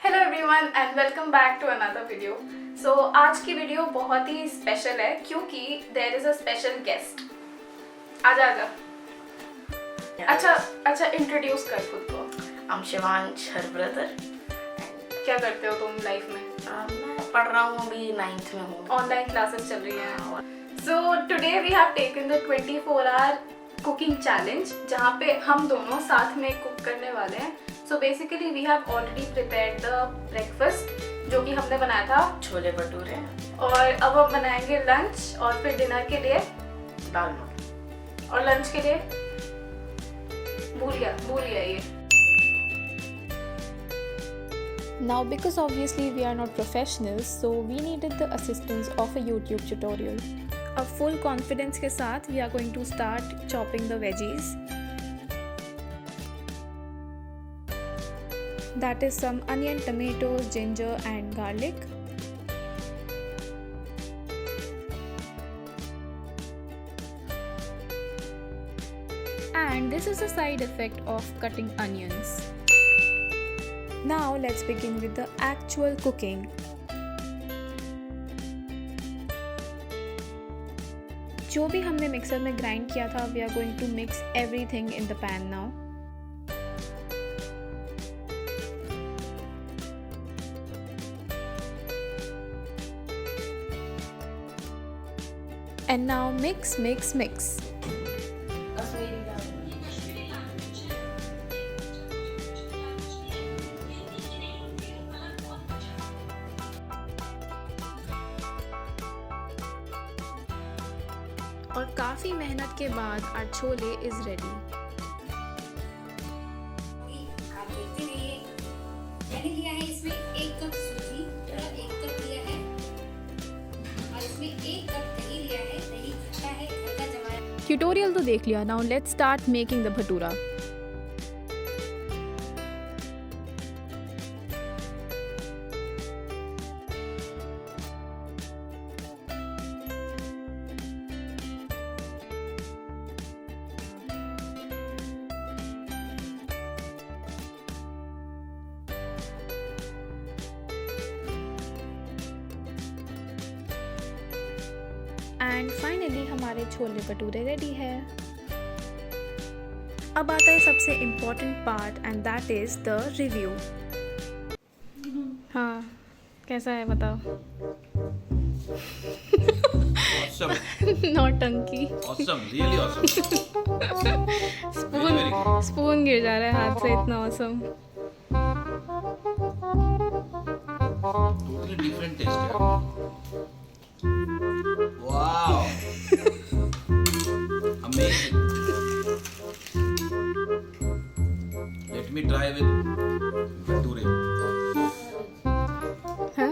Hello everyone and welcome back to another video. So आज की video बहुत ही स्पेशल है क्योंकि there is a special guest. आजा आजा। अच्छा इंट्रोड्यूस कर खुद को। I'm Shivansh her brother. क्या करते हो तुम लाइफ में? मैं पढ़ रहा हूँ, अभी 9th में हूँ। ऑनलाइन क्लासेस चल रही हैं। So today we have taken the 24 hour cooking challenge जहाँ पे हम दोनों साथ में कुक करने वाले हैं। So basically we have already prepared the breakfast जो कि हमने बनाया था छोले भटूरे, और अब हम बनाएंगे लंच और फिर डिनर के लिए दाल मखनी। और लंच के लिए भूल गया ये। Now, because obviously we are not professionals, so we needed the assistance of a YouTube tutorial. अब full confidence के साथ we are going to start chopping the veggies. That is some onion, tomatoes, ginger and garlic. And this is a side effect of cutting onions. Now let's begin with the actual cooking. जो भी हमने mixer में grind किया था, we are going to mix everything in the pan now. And now mix. और काफ़ी मेहनत के बाद our छोले is ready. आप देखते रहिए। मैंने लिया है इसमें 1 कप सूजी और 1 कप लिया है और इसमें 1 कप दही लिया है। दही खट्टा है, घर का जमाया। ट्यूटोरियल तो देख लिया, now let's start making the bhatura. And finally हमारे छोले भटूरे रेडी है। अब आता है सबसे important part and that is the review. हाँ, कैसा है बताओ? Awesome. नौटंकी। Awesome. Really awesome. Very good. Spoon गिर जा रहा है हाथ से, इतना awesome. Totally different taste. Yeah. Wow. Amazing. Let me try with bhature. हाँ?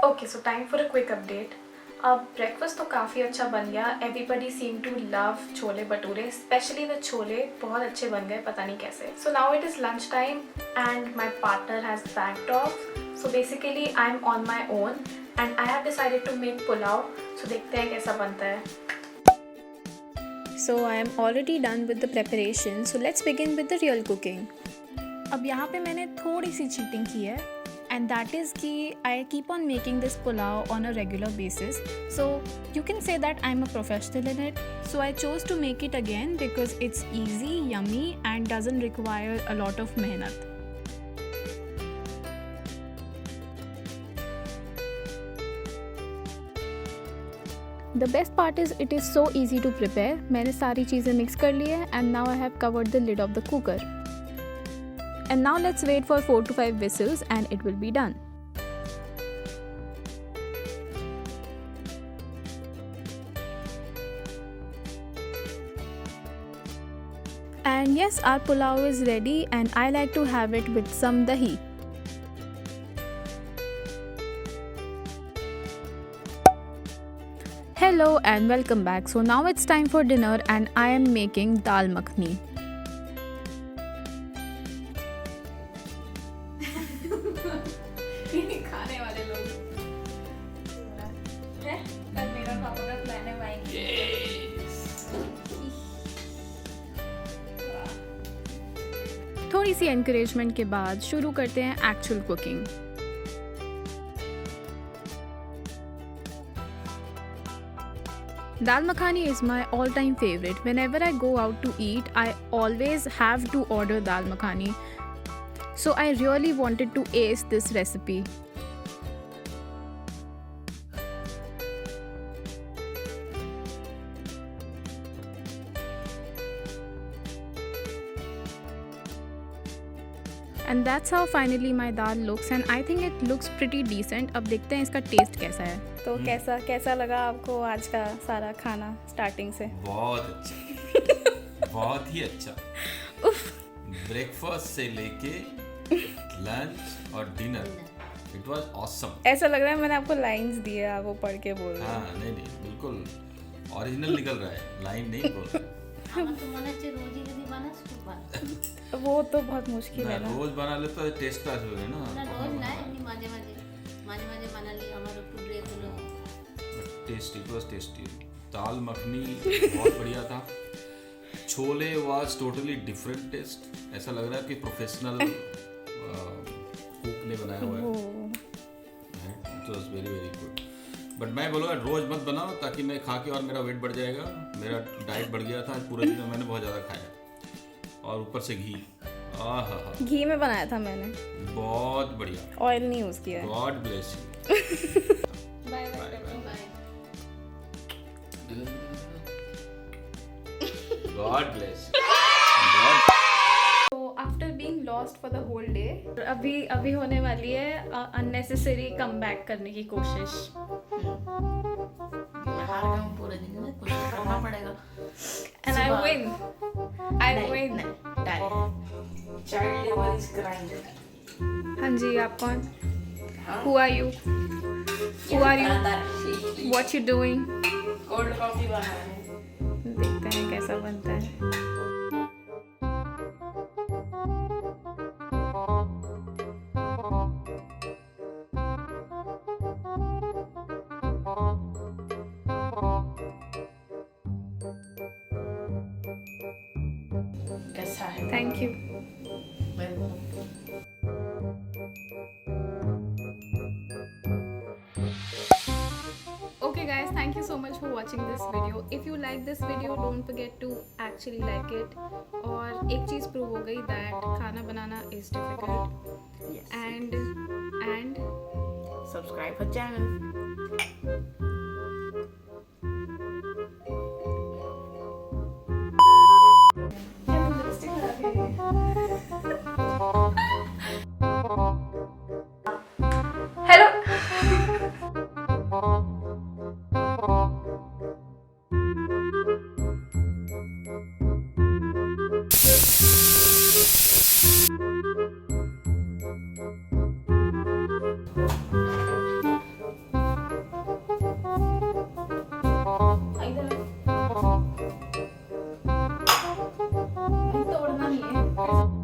Okay, so time for a quick update. अब ब्रेकफास्ट तो काफ़ी अच्छा बन गया। Everybody seem to love chole bhature, specially the chole बहुत अच्छे बन गए, पता नहीं कैसे। So now it is lunch time and my partner has backed off. So basically I am on my own and I have decided to make pulao. सो देखते हैं कैसा बनता है। So I am already done with the preparation. So let's begin with the real cooking. अब यहाँ पे मैंने थोड़ी सी cheating की है, and that is कि I keep on making this pulao on a regular basis. So you can say that I'm a professional in it. So I chose to make it again because it's easy, yummy, and doesn't require a lot of mehnat. The best part is it is so easy to prepare. मैंने सारी चीज़ें mix कर ली है and now I have covered the lid of the cooker. And now let's wait for 4 to 5 whistles and it will be done. And yes, our pulao is ready and I like to have it with some dahi. Hello and welcome back. So now it's time for dinner and I am making dal makhni. खाने वाले लोग कल मेरा पापा का plan है wine. Yes. थोड़ी सी encouragement के बाद शुरू करते हैं actual cooking. Dal makhani is my all-time favorite. Whenever I go out to eat, I always have to order dal makhani. So I really wanted to ace this recipe. And that's how finally my dal looks, and I think it looks pretty decent. अब देखते हैं इसका test कैसा है। तो कैसा लगा आपको आज का सारा खाना स्टार्टिंग से? बहुत अच्छा, बहुत ही अच्छा। ब्रेकफास्ट से लेके लंच और डिनर, इट वाज ऑसम। ऐसा लग रहा है मैंने आपको लाइंस दी है, आप वो पढ़ के बोल रहे हैं। हाँ नहीं बिल्कुल ओरिजिनल निकल रहा है, लाइन नहीं बोल रहा। वो तो बहुत मुश्किल है ना। रोज बना ले तो टेस्ट आ जाएगा ना। Tasty, it was tasty. Dal makhani बहुत बढ़िया था। Chole was totally different taste. ऐसा लग रहा है कि प्रोफेशनल कुक ने बनाया हुआ है। It was very very good. But मैं बोलूँगा रोज मत बनाओ, ताकि मैं खा के और मेरा वेट बढ़ जाएगा। मेरा डाइट बढ़ गया था पूरे दिन में, मैंने बहुत ज़्यादा खाया और ऊपर से घी। आहा, घी में बनाया था मैंने, बहुत बढ़िया। ऑयल नहीं यूज किया है। God bless you. Bye bye. God bless. तो after being lost for the whole day, अभी होने वाली है अननेसेसरी कमबैक करने की कोशिश। मैं हार गया हूँ पूरे दिन में, कुछ तो करना पड़ेगा। And I win. I win. Child labour is crying. हाँ जी, आप कौन? Who are you? Who are you? What you doing? Cold coffee बना रहे हैं। देखते हैं कैसा बनता है। कैसा है? Thank you. Okay guys, thank you so much for watching this video. If you like this video, don't forget to actually like it. और एक चीज़ प्रूव हो गई that खाना बनाना is difficult. Yes. And Subscribe our channel. तोड़ना नहीं है।